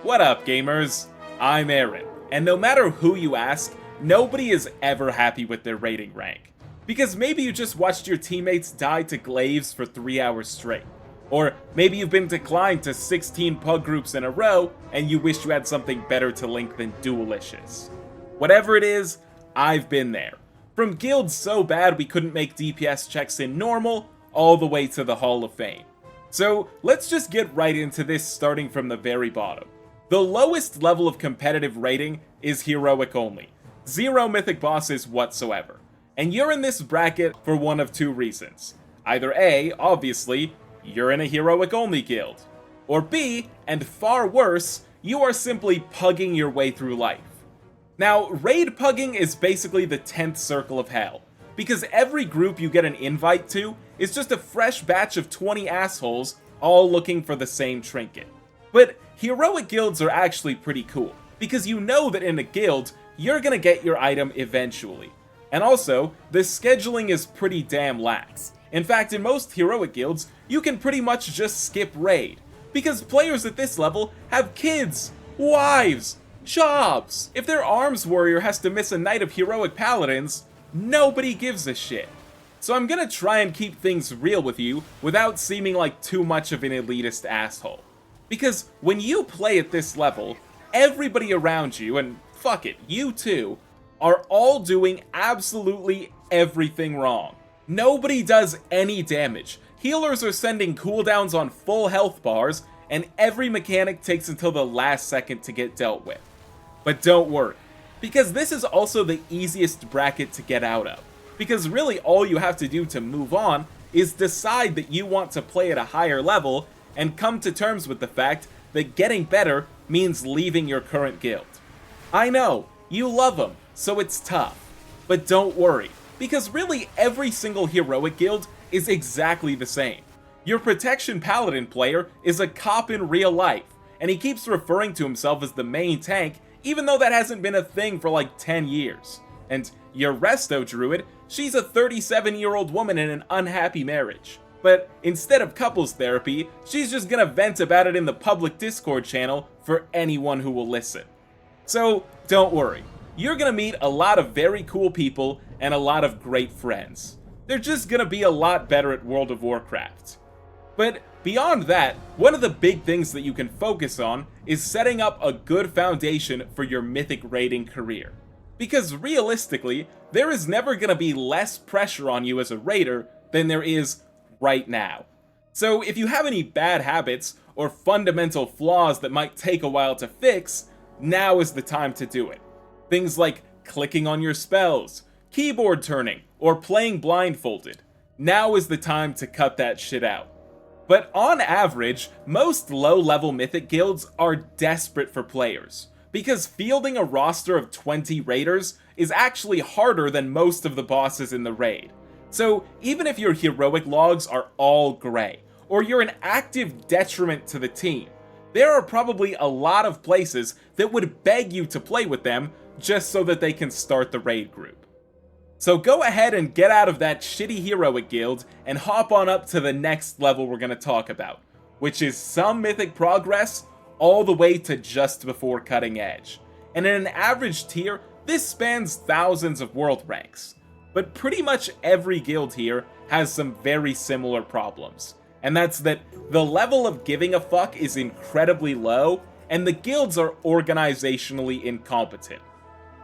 What up, gamers? I'm Aaron, and no matter who you ask, nobody is ever happy with their rating rank. Because maybe you just watched your teammates die to glaives for 3 hours straight. Or maybe you've been declined to 16 pug groups in a row, and you wish you had something better to link than Dualicious. Whatever it is, I've been there. From guilds so bad we couldn't make DPS checks in normal, all the way to the Hall of Fame. So let's just get right into this, starting from the very bottom. The lowest level of competitive rating is heroic only. 0 mythic bosses whatsoever. And you're in this bracket for one of two reasons. Either A, obviously, you're in a heroic only guild. Or B, and far worse, you are simply pugging your way through life. Now, raid pugging is basically the 10th circle of hell, because every group you get an invite to is just a fresh batch of 20 assholes all looking for the same trinket. But heroic guilds are actually pretty cool, because you know that in a guild, you're gonna get your item eventually. And also, the scheduling is pretty damn lax. In fact, in most heroic guilds, you can pretty much just skip raid, because players at this level have kids, wives, jobs. If their arms warrior has to miss a night of heroic paladins, nobody gives a shit. So I'm gonna try and keep things real with you without seeming like too much of an elitist asshole. Because when you play at this level, everybody around you, and fuck it, you too, are all doing absolutely everything wrong. Nobody does any damage. Healers are sending cooldowns on full health bars, and every mechanic takes until the last second to get dealt with. But don't worry, because this is also the easiest bracket to get out of. Because really all you have to do to move on is decide that you want to play at a higher level and come to terms with the fact that getting better means leaving your current guild. I know, you love them, so it's tough. But don't worry, because really every single heroic guild is exactly the same. Your protection paladin player is a cop in real life, and he keeps referring to himself as the main tank, even though that hasn't been a thing for like 10 years. And your resto druid, she's a 37-year-old woman in an unhappy marriage. But instead of couples therapy, she's just gonna vent about it in the public Discord channel for anyone who will listen. So don't worry, you're gonna meet a lot of very cool people and a lot of great friends. They're just gonna be a lot better at World of Warcraft. But beyond that, one of the big things that you can focus on is setting up a good foundation for your mythic raiding career. Because realistically, there is never gonna be less pressure on you as a raider than there is right now. So if you have any bad habits or fundamental flaws that might take a while to fix, now is the time to do it. Things like clicking on your spells, keyboard turning, or playing blindfolded. Now is the time to cut that shit out. But on average, most low-level mythic guilds are desperate for players, because fielding a roster of 20 raiders is actually harder than most of the bosses in the raid. So even if your heroic logs are all gray, or you're an active detriment to the team, there are probably a lot of places that would beg you to play with them just so that they can start the raid group. So go ahead and get out of that shitty heroic guild and hop on up to the next level we're going to talk about, which is some mythic progress all the way to just before cutting edge. And in an average tier, this spans thousands of world ranks. But pretty much every guild here has some very similar problems. And that's that the level of giving a fuck is incredibly low, and the guilds are organizationally incompetent.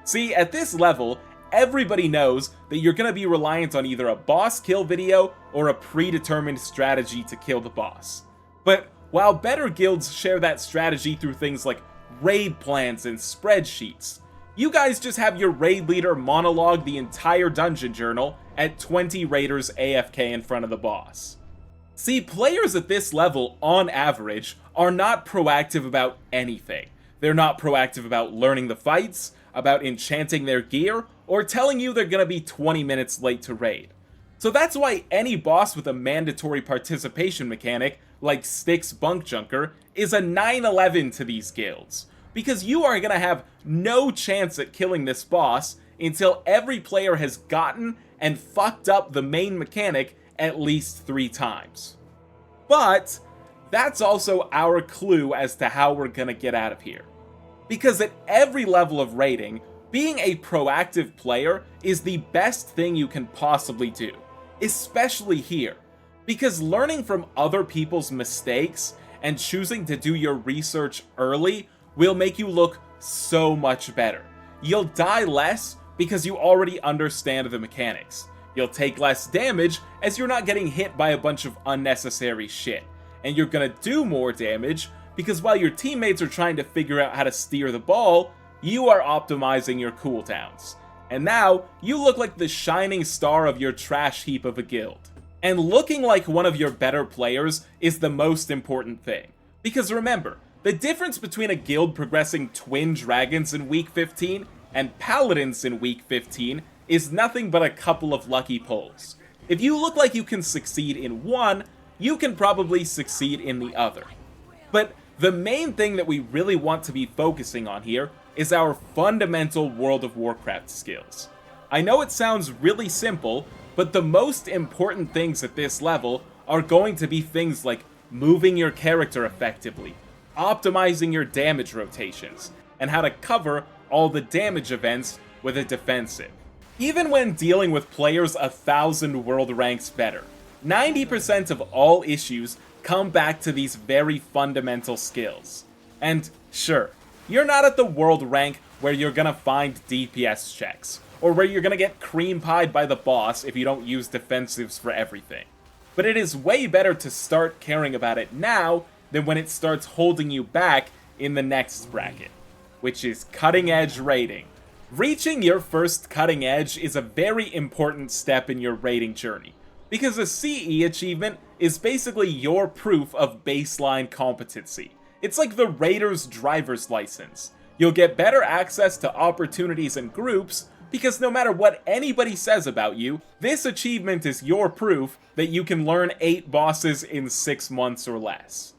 See, at this level, everybody knows that you're going to be reliant on either a boss kill video or a predetermined strategy to kill the boss. But while better guilds share that strategy through things like raid plans and spreadsheets, you guys just have your raid leader monologue the entire dungeon journal at 20 raiders AFK in front of the boss. See, players at this level, on average, are not proactive about anything. They're not proactive about learning the fights, about enchanting their gear, or telling you they're gonna be 20 minutes late to raid. So that's why any boss with a mandatory participation mechanic, like Styx Bunk Junker, is a 9/11 to these guilds. Because you are gonna have no chance at killing this boss until every player has gotten and fucked up the main mechanic at least 3 times. But that's also our clue as to how we're gonna get out of here. Because at every level of raiding, being a proactive player is the best thing you can possibly do, especially here. Because learning from other people's mistakes and choosing to do your research early will make you look so much better. You'll die less because you already understand the mechanics. You'll take less damage as you're not getting hit by a bunch of unnecessary shit. And you're gonna do more damage because while your teammates are trying to figure out how to steer the ball, you are optimizing your cooldowns. And now, you look like the shining star of your trash heap of a guild. And looking like one of your better players is the most important thing. Because remember, the difference between a guild progressing twin dragons in week 15 and paladins in week 15 is nothing but a couple of lucky pulls. If you look like you can succeed in one, you can probably succeed in the other. But the main thing that we really want to be focusing on here is our fundamental World of Warcraft skills. I know it sounds really simple, but the most important things at this level are going to be things like moving your character effectively, optimizing your damage rotations, and how to cover all the damage events with a defensive. Even when dealing with players 1,000 world ranks better, 90% of all issues come back to these very fundamental skills. And sure, you're not at the world rank where you're gonna find DPS checks, or where you're gonna get cream pied by the boss if you don't use defensives for everything. But it is way better to start caring about it now than when it starts holding you back in the next bracket, which is cutting edge raiding. Reaching your first cutting edge is a very important step in your raiding journey, because a CE achievement is basically your proof of baseline competency. It's like the raider's driver's license. You'll get better access to opportunities and groups, because no matter what anybody says about you, this achievement is your proof that you can learn 8 bosses in 6 months or less.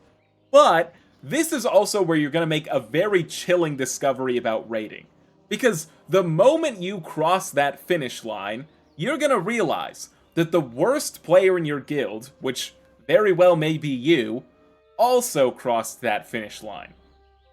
But this is also where you're going to make a very chilling discovery about raiding. Because the moment you cross that finish line, you're going to realize that the worst player in your guild, which very well may be you, also crossed that finish line.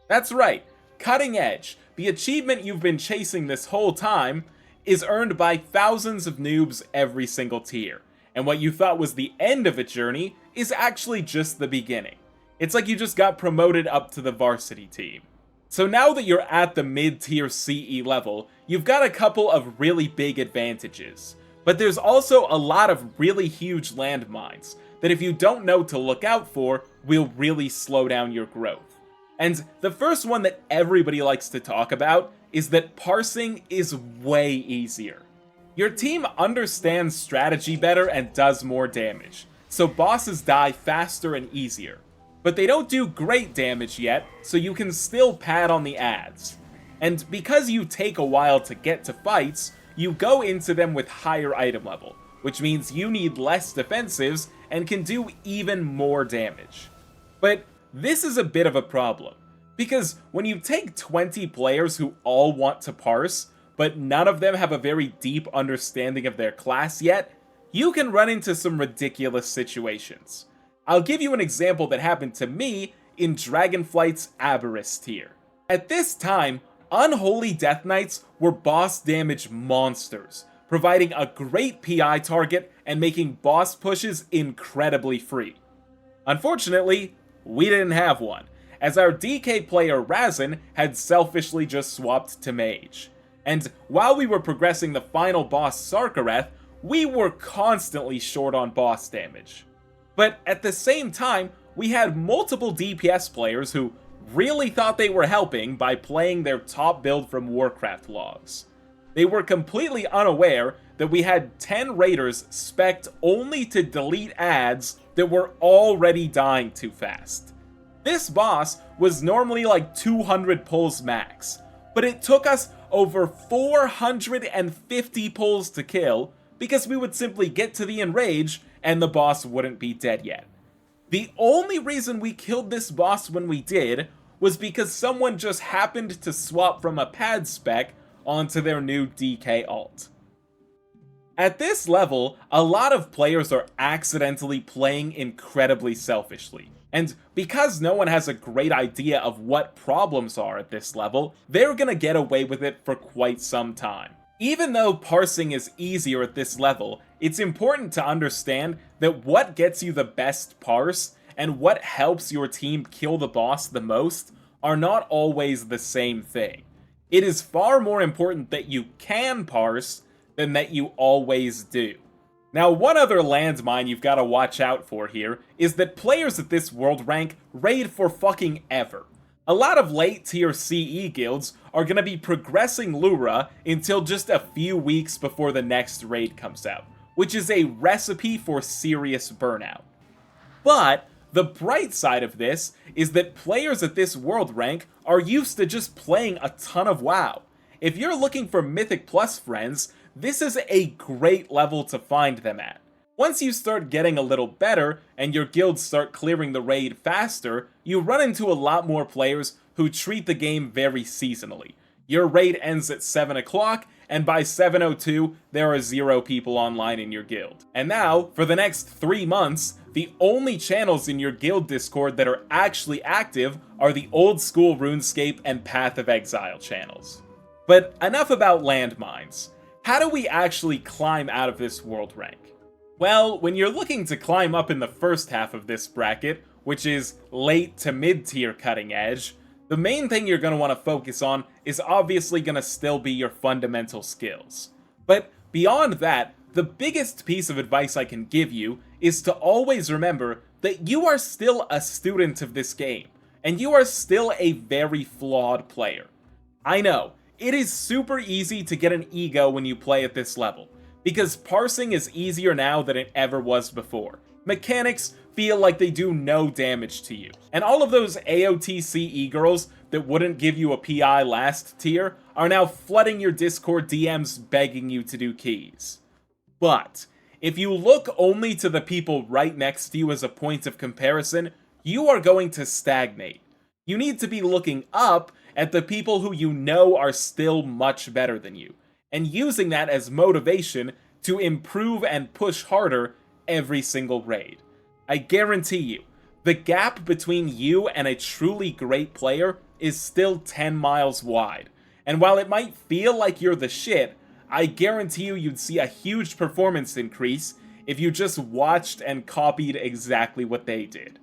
That's right, Cutting Edge, the achievement you've been chasing this whole time, is earned by thousands of noobs every single tier. And what you thought was the end of a journey is actually just the beginning. It's like you just got promoted up to the varsity team. So now that you're at the mid-tier CE level, you've got a couple of really big advantages. But there's also a lot of really huge landmines that if you don't know to look out for, will really slow down your growth. And the first one that everybody likes to talk about is that parsing is way easier. Your team understands strategy better and does more damage, so bosses die faster and easier. But they don't do great damage yet, so you can still pad on the adds. And because you take a while to get to fights, you go into them with higher item level, which means you need less defensives and can do even more damage. But this is a bit of a problem, because when you take 20 players who all want to parse, but none of them have a very deep understanding of their class yet, you can run into some ridiculous situations. I'll give you an example that happened to me in Dragonflight's Aberrus tier. At this time, Unholy Death Knights were boss damage monsters, providing a great PI target and making boss pushes incredibly free. Unfortunately, we didn't have one, as our DK player Razzun had selfishly just swapped to Mage. And while we were progressing the final boss Sarkareth, we were constantly short on boss damage. But at the same time, we had multiple DPS players who really thought they were helping by playing their top build from Warcraft logs. They were completely unaware that we had 10 raiders spec'd only to delete ads that were already dying too fast. This boss was normally like 200 pulls max, but it took us over 450 pulls to kill because we would simply get to the enrage and the boss wouldn't be dead yet. The only reason we killed this boss when we did was because someone just happened to swap from a pad spec onto their new DK alt. At this level, a lot of players are accidentally playing incredibly selfishly, And because no one has a great idea of what problems are at this level, they're gonna get away with it for quite some time. Even though parsing is easier at this level, it's important to understand that what gets you the best parse and what helps your team kill the boss the most are not always the same thing. It is far more important that you can parse than that you always do. Now, one other landmine you've got to watch out for here is that players at this world rank raid for fucking ever. A lot of late tier CE guilds are going to be progressing Lura until just a few weeks before the next raid comes out, which is a recipe for serious burnout. But the bright side of this is that players at this world rank are used to just playing a ton of WoW. If you're looking for Mythic Plus friends, this is a great level to find them at. Once you start getting a little better, and your guilds start clearing the raid faster, you run into a lot more players who treat the game very seasonally. Your raid ends at 7 o'clock, and by 7:02, there are 0 people online in your guild. And now, for the next 3 months, the only channels in your guild Discord that are actually active are the old school RuneScape and Path of Exile channels. But enough about landmines. How do we actually climb out of this world rank? Well, when you're looking to climb up in the first half of this bracket, which is late to mid-tier cutting edge, the main thing you're going to want to focus on is obviously going to still be your fundamental skills. But beyond that, the biggest piece of advice I can give you is to always remember that you are still a student of this game, and you are still a very flawed player. I know, it is super easy to get an ego when you play at this level, because parsing is easier now than it ever was before. Mechanics feel like they do no damage to you, and all of those AOT CE girls that wouldn't give you a PI last tier are now flooding your Discord DMs begging you to do keys. But if you look only to the people right next to you as a point of comparison, you are going to stagnate. You need to be looking up at the people who you know are still much better than you, and using that as motivation to improve and push harder every single raid. I guarantee you, the gap between you and a truly great player is still 10 miles wide, and while it might feel like you're the shit, I guarantee you'd see a huge performance increase if you just watched and copied exactly what they did.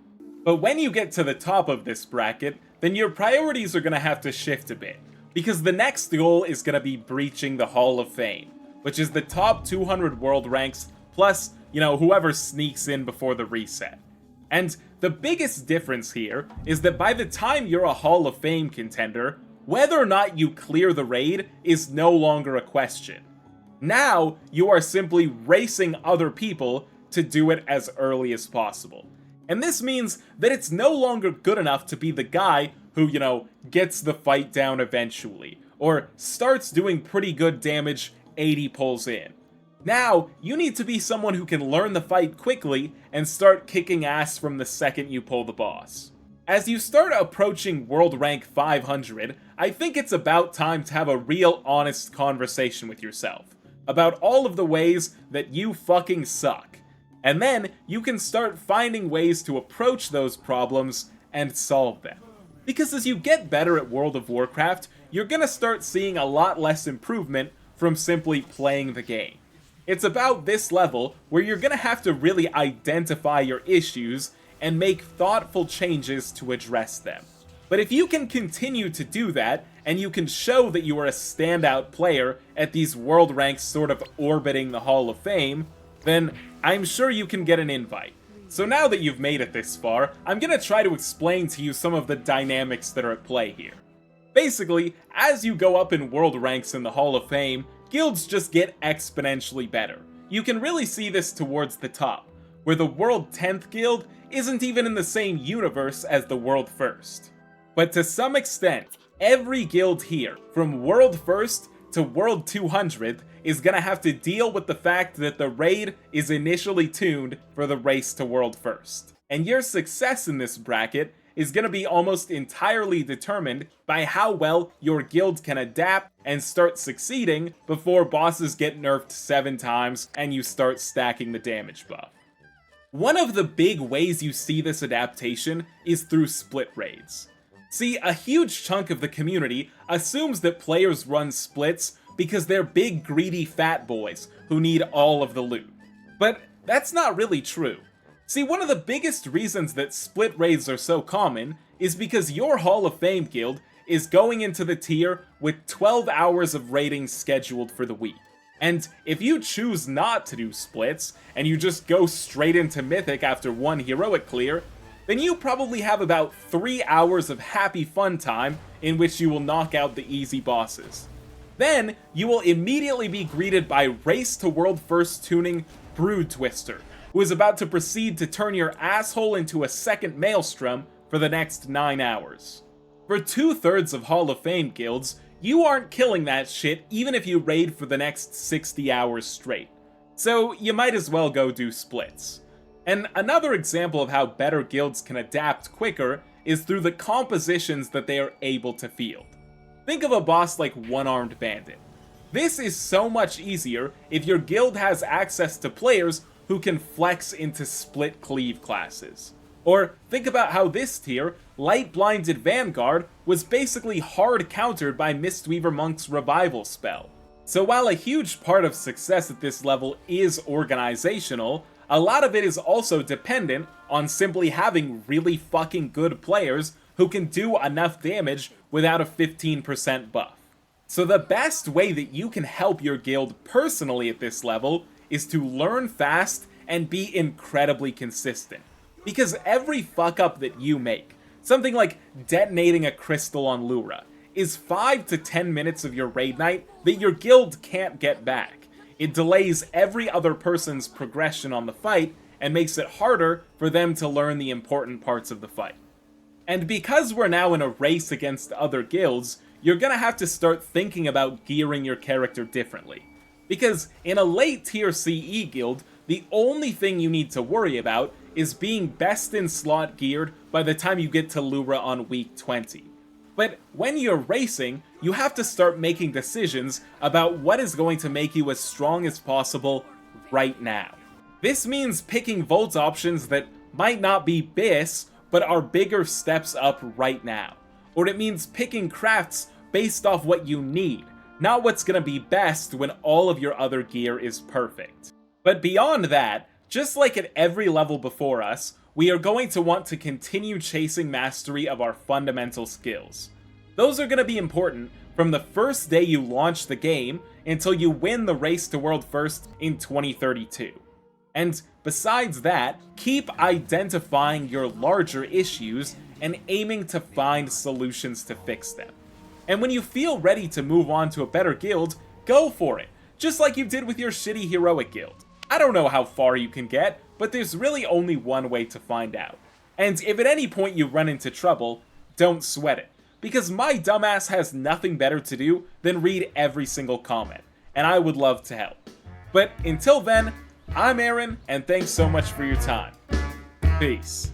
But when you get to the top of this bracket, then your priorities are going to have to shift a bit, because the next goal is going to be breaching the Hall of Fame, which is the top 200 world ranks, plus, whoever sneaks in before the reset. And the biggest difference here is that by the time you're a Hall of Fame contender, whether or not you clear the raid is no longer a question. Now, you are simply racing other people to do it as early as possible. And this means that it's no longer good enough to be the guy who, gets the fight down eventually, or starts doing pretty good damage 80 pulls in. Now, you need to be someone who can learn the fight quickly and start kicking ass from the second you pull the boss. As you start approaching World Rank 500, I think it's about time to have a real honest conversation with yourself about all of the ways that you fucking suck. And then you can start finding ways to approach those problems and solve them. Because as you get better at World of Warcraft, you're gonna start seeing a lot less improvement from simply playing the game. It's about this level where you're gonna have to really identify your issues and make thoughtful changes to address them. But if you can continue to do that, and you can show that you are a standout player at these world ranks sort of orbiting the Hall of Fame, then I'm sure you can get an invite. So now that you've made it this far, I'm gonna try to explain to you some of the dynamics that are at play here. Basically, as you go up in world ranks in the Hall of Fame, guilds just get exponentially better. You can really see this towards the top, where the World 10th Guild isn't even in the same universe as the World 1st. But to some extent, every guild here, from World 1st to World 200th, is gonna have to deal with the fact that the raid is initially tuned for the race to World 1st. And your success in this bracket is gonna be almost entirely determined by how well your guild can adapt and start succeeding before bosses get nerfed 7 times and you start stacking the damage buff. One of the big ways you see this adaptation is through split raids. See, a huge chunk of the community assumes that players run splits because they're big greedy fat boys who need all of the loot. But that's not really true. See, one of the biggest reasons that split raids are so common is because your Hall of Fame guild is going into the tier with 12 hours of raiding scheduled for the week. And if you choose not to do splits, and you just go straight into Mythic after one heroic clear, then you probably have about 3 hours of happy fun time in which you will knock out the easy bosses. Then, you will immediately be greeted by Race to World First tuning Brood Twister, who is about to proceed to turn your asshole into a second Maelstrom for the next 9 hours. For 2/3 of Hall of Fame guilds, you aren't killing that shit even if you raid for the next 60 hours straight. So you might as well go do splits. And another example of how better guilds can adapt quicker is through the compositions that they are able to field. Think of a boss like One-Armed Bandit. This is so much easier if your guild has access to players who can flex into split cleave classes. Or think about how this tier, Light Blinded Vanguard, was basically hard countered by Mistweaver Monk's revival spell. So while a huge part of success at this level is organizational, a lot of it is also dependent on simply having really fucking good players who can do enough damage without a 15% buff. So the best way that you can help your guild personally at this level is to learn fast and be incredibly consistent. Because every fuck up that you make, something like detonating a crystal on Lura, is 5 to 10 minutes of your raid night that your guild can't get back. It delays every other person's progression on the fight and makes it harder for them to learn the important parts of the fight. And because we're now in a race against other guilds, you're gonna have to start thinking about gearing your character differently. Because in a late tier CE guild, the only thing you need to worry about is being best in slot geared by the time you get to Lura on week 20. But when you're racing, you have to start making decisions about what is going to make you as strong as possible right now. This means picking Volt options that might not be BIS, but are bigger steps up right now. Or it means picking crafts based off what you need, not what's gonna be best when all of your other gear is perfect. But beyond that, just like at every level before us, we are going to want to continue chasing mastery of our fundamental skills. Those are going to be important from the first day you launch the game until you win the Race to World First in 2032. And besides that, keep identifying your larger issues and aiming to find solutions to fix them. And when you feel ready to move on to a better guild, go for it, just like you did with your shitty heroic guild. I don't know how far you can get, but there's really only one way to find out. And if at any point you run into trouble, don't sweat it, because my dumbass has nothing better to do than read every single comment, and I would love to help. But until then, I'm Aaron, and thanks so much for your time. Peace.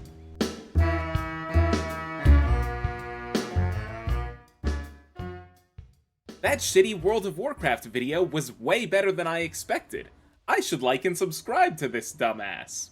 That shitty World of Warcraft video was way better than I expected. I should like and subscribe to this dumbass.